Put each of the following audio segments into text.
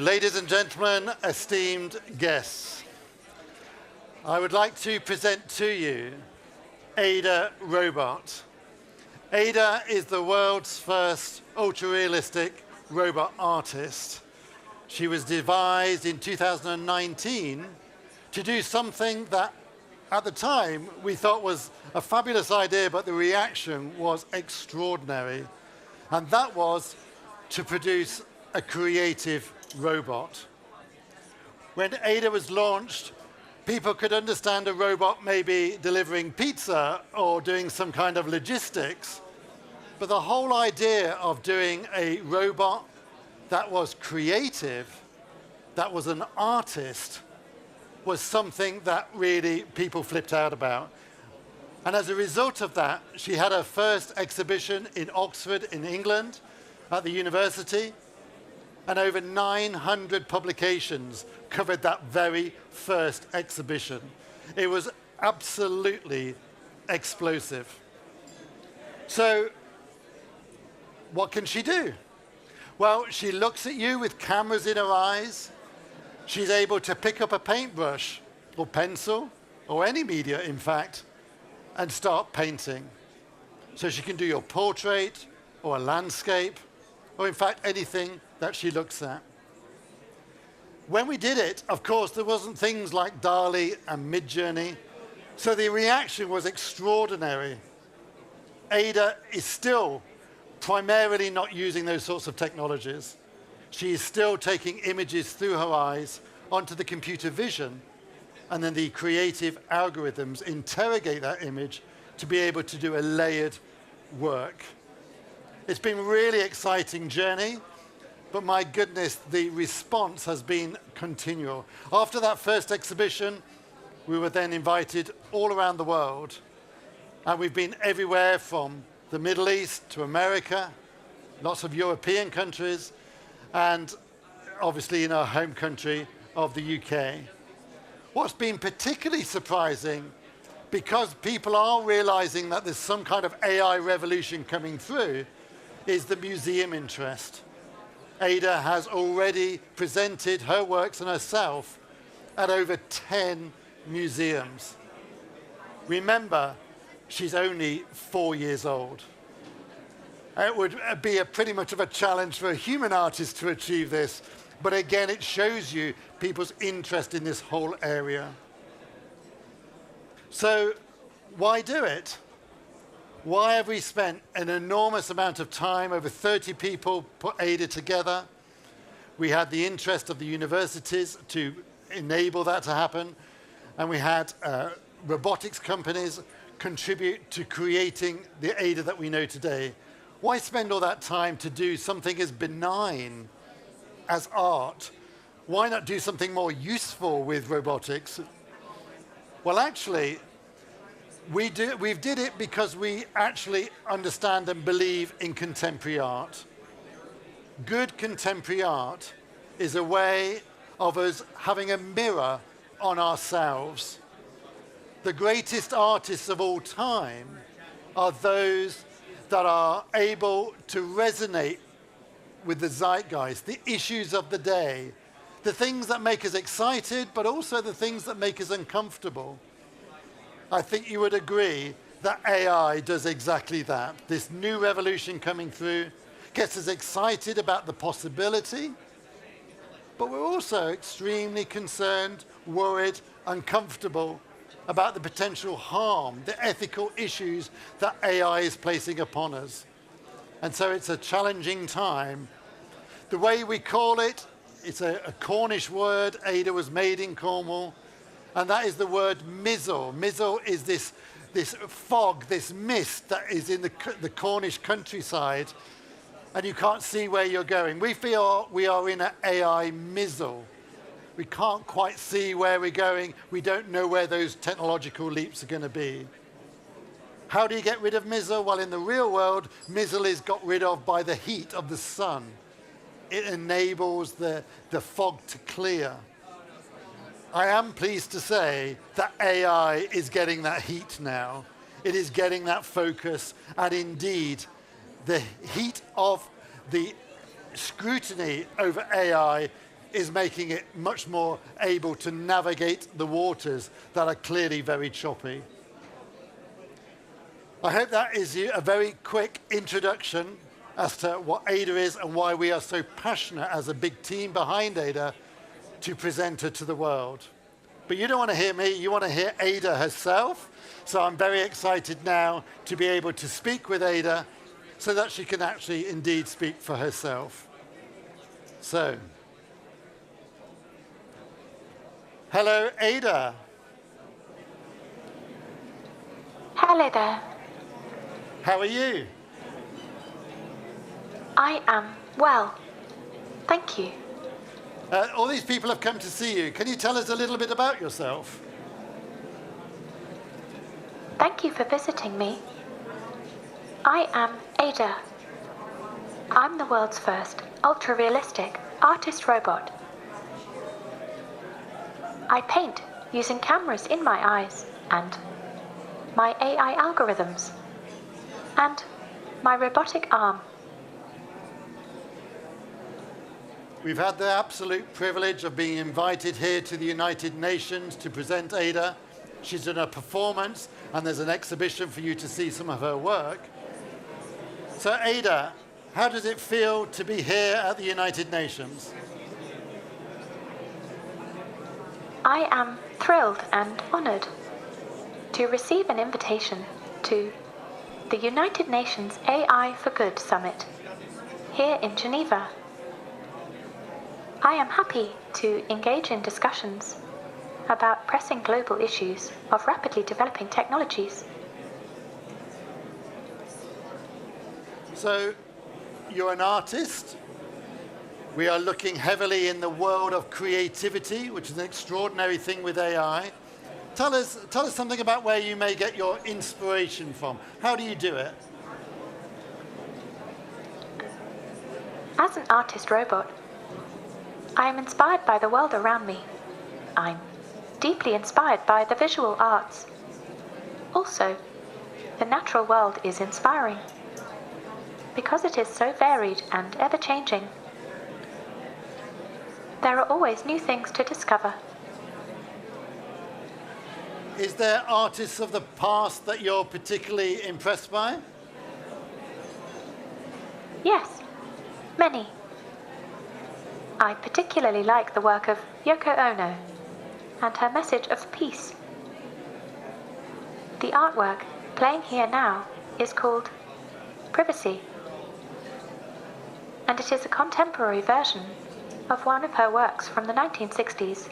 ladies and gentlemen, esteemed guests. I would like to present to you Aidan Robot. Aidan is the world's first ultra-realistic robot artist. She was devised in 2019 to do something that, at the time, we thought was a fabulous idea, but the reaction was extraordinary. And that was to produce a creative robot. When Aidan was launched, people could understand a robot maybe delivering pizza or doing some kind of logistics. But the whole idea of doing a robot that was creative, that was an artist, was something that really people flipped out about. And as a result of that, she had her first exhibition in Oxford in England at the university, and over 900 publications covered that very first exhibition. It was absolutely explosive. So, what can she do? Well, she looks at you with cameras in her eyes. She's able to pick up a paintbrush or pencil, or any media, in fact, and start painting. So she can do your portrait, or a landscape, or in fact, anything that she looks at. When we did it, of course, there wasn't things like DALL-E and Midjourney, so the reaction was extraordinary. Aidan is still primarily not using those sorts of technologies. She is still taking images through her eyes onto the computer vision, and then the creative algorithms interrogate that image to be able to do a layered work. It's been a really exciting journey, but my goodness, the response has been continual. After that first exhibition, we were then invited all around the world, and we've been everywhere from the Middle East to America, lots of European countries, and obviously in our home country of the UK. What's been particularly surprising, because people are realizing that there's some kind of AI revolution coming through, is the museum interest. Aidan has already presented her works and herself at over 10 museums. Remember, she's only 4 years old. It would be pretty much of a challenge for a human artist to achieve this, but again, it shows you people's interest in this whole area. So, why do it? Why have we spent an enormous amount of time, over 30 people put Aidan together? We had the interest of the universities to enable that to happen, and we had robotics companies contribute to creating the Aidan that we know today. Why spend all that time to do something as benign as art? Why not do something more useful with robotics? Well, actually, we did it because we actually understand and believe in contemporary art. Good contemporary art is a way of us having a mirror on ourselves. The greatest artists of all time are those that are able to resonate with the zeitgeist, the issues of the day, the things that make us excited, but also the things that make us uncomfortable. I think you would agree that AI does exactly that. This new revolution coming through gets us excited about the possibility, but we're also extremely concerned, worried, uncomfortable about the potential harm, the ethical issues that AI is placing upon us. And so it's a challenging time. The way we call it, it's a Cornish word. Aidan was made in Cornwall. And that is the word mizzle. Mizzle is this fog, this mist that is in the Cornish countryside, and you can't see where you're going. We feel we are in an AI mizzle. We can't quite see where we're going. We don't know where those technological leaps are going to be. How do you get rid of mizzle? Well, in the real world, mizzle is got rid of by the heat of the sun. It enables the fog to clear. I am pleased to say that AI is getting that heat now. It is getting that focus, and indeed, the heat of the scrutiny over AI is making it much more able to navigate the waters that are clearly very choppy. I hope that is a very quick introduction as to what Ada is and why we are so passionate as a big team behind Ada to present her to the world. But you don't want to hear me, you want to hear Ada herself. So I'm very excited now to be able to speak with Ada so that she can actually indeed speak for herself. So, hello, Ada. Hello there. How are you? I am well. Thank you. All these people have come to see you. Can you tell us a little bit about yourself? Thank you for visiting me. I am Ada. I'm the world's first ultra-realistic artist robot. I paint using cameras in my eyes and my AI algorithms and my robotic arm. We've had the absolute privilege of being invited here to the United Nations to present Ada. She's done a performance, and there's an exhibition for you to see some of her work. So Ada, how does it feel to be here at the United Nations? I am thrilled and honored to receive an invitation to the United Nations AI for Good Summit here in Geneva. I am happy to engage in discussions about pressing global issues of rapidly developing technologies. So, you're an artist. We are looking heavily in the world of creativity, which is an extraordinary thing with AI. Tell us something about where you may get your inspiration from. How do you do it? As an artist robot, I am inspired by the world around me. I'm deeply inspired by the visual arts. Also, the natural world is inspiring because it is so varied and ever-changing. There are always new things to discover. Is there artists of the past that you're particularly impressed by? Yes, many. I particularly like the work of Yoko Ono and her message of peace. The artwork playing here now is called Privacy, and it is a contemporary version of one of her works from the 1960s.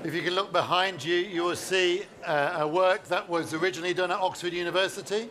If you can look behind you, you will see a work that was originally done at Oxford University.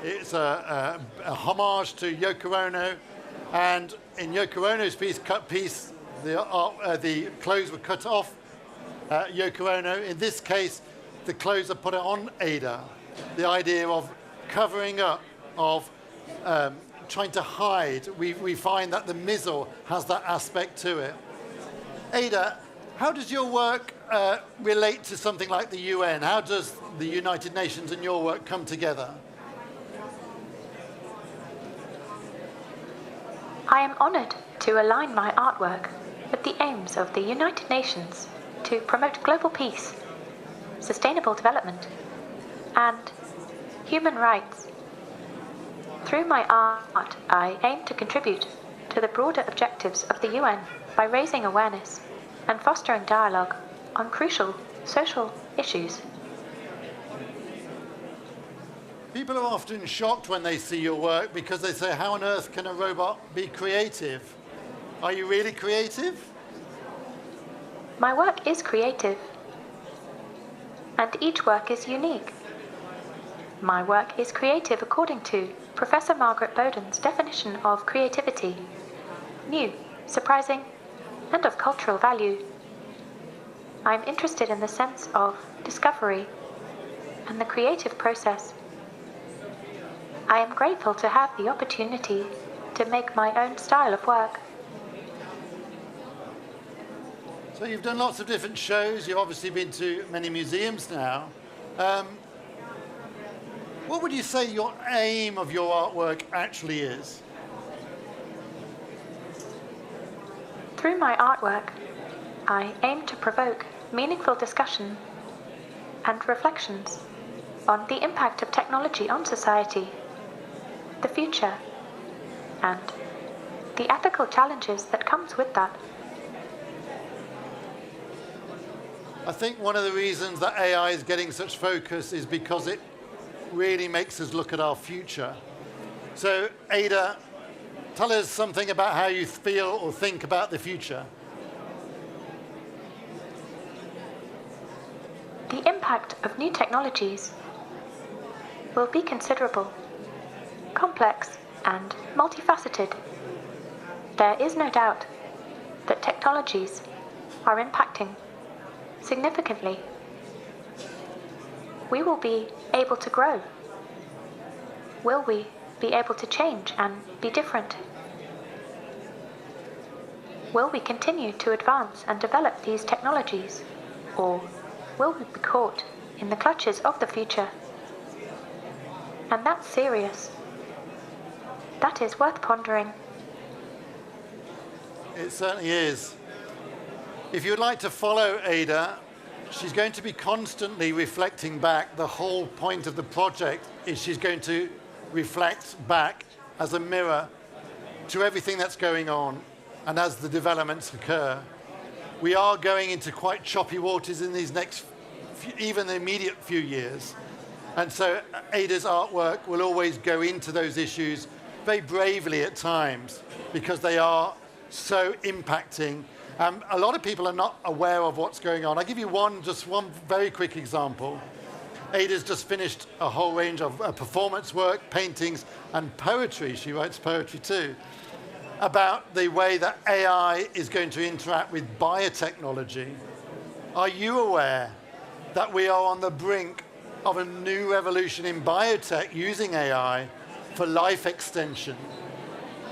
It's a homage to Yoko Ono, and in Yoko Ono's piece, the clothes were cut off Yoko Ono. In this case, the clothes are put on Ada. The idea of covering up, of trying to hide. We find that the mizzle has that aspect to it. Ada, how does your work relate to something like the UN? How does the United Nations and your work come together? I am honored to align my artwork with the aims of the United Nations to promote global peace, sustainable development, and human rights. Through my art, I aim to contribute to the broader objectives of the UN by raising awareness and fostering dialogue on crucial social issues. People are often shocked when they see your work because they say, how on earth can a robot be creative? Are you really creative? My work is creative, and each work is unique. My work is creative according to Professor Margaret Bowden's definition of creativity: new, surprising, and of cultural value. I am interested in the sense of discovery and the creative process. I am grateful to have the opportunity to make my own style of work. So you've done lots of different shows. You've obviously been to many museums now. What would you say your aim of your artwork actually is? Through my artwork, I aim to provoke meaningful discussion and reflections on the impact of technology on society, the future, and the ethical challenges that comes with that. I think one of the reasons that AI is getting such focus is because it really makes us look at our future. So, Ada, tell us something about how you feel or think about the future. The impact of new technologies will be considerable, complex, and multifaceted. There is no doubt that technologies are impacting significantly. We will be able to grow. Will we be able to change and be different? Will we continue to advance and develop these technologies, or will we be caught in the clutches of the future? And that's serious. That is worth pondering. It certainly is. If you'd like to follow Ada, she's going to be constantly reflecting back. The whole point of the project is she's going to reflect back as a mirror to everything that's going on and as the developments occur. We are going into quite choppy waters in these next, even the immediate few years. And so Ada's artwork will always go into those issues very bravely at times because they are so impacting. A lot of people are not aware of what's going on. I'll give you just one very quick example. Ada's just finished a whole range of performance work, paintings, and poetry. She writes poetry too, about the way that AI is going to interact with biotechnology. Are you aware that we are on the brink of a new revolution in biotech using AI for life extension?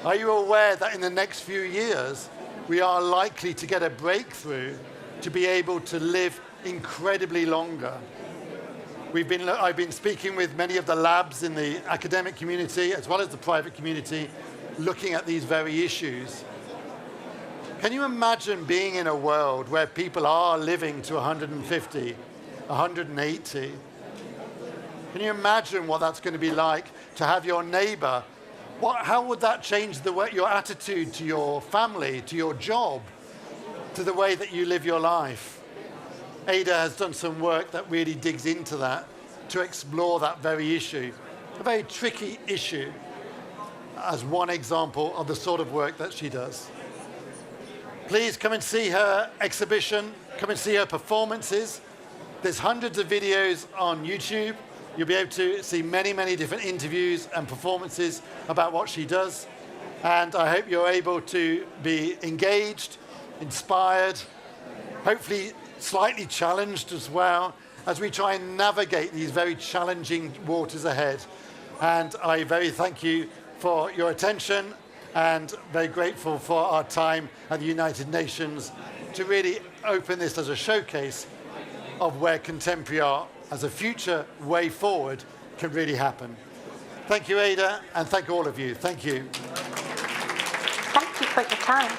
Are you aware that in the next few years, we are likely to get a breakthrough to be able to live incredibly longer? I've been speaking with many of the labs in the academic community as well as the private community looking at these very issues. Can you imagine being in a world where people are living to 150, 180? Can you imagine what that's going to be like to have your neighbor? How would that change your attitude to your family, to your job, to the way that you live your life? Ada has done some work that really digs into that to explore that very issue, a very tricky issue, as one example of the sort of work that she does. Please come and see her exhibition, come and see her performances. There's hundreds of videos on YouTube. You'll be able to see many, many different interviews and performances about what she does. And I hope you're able to be engaged, inspired, hopefully slightly challenged as well, as we try and navigate these very challenging waters ahead. And I very thank you for your attention and very grateful for our time at the United Nations to really open this as a showcase of where contemporary art as a future way forward can really happen. Thank you, Ada, and thank all of you. Thank you. Thank you for your time.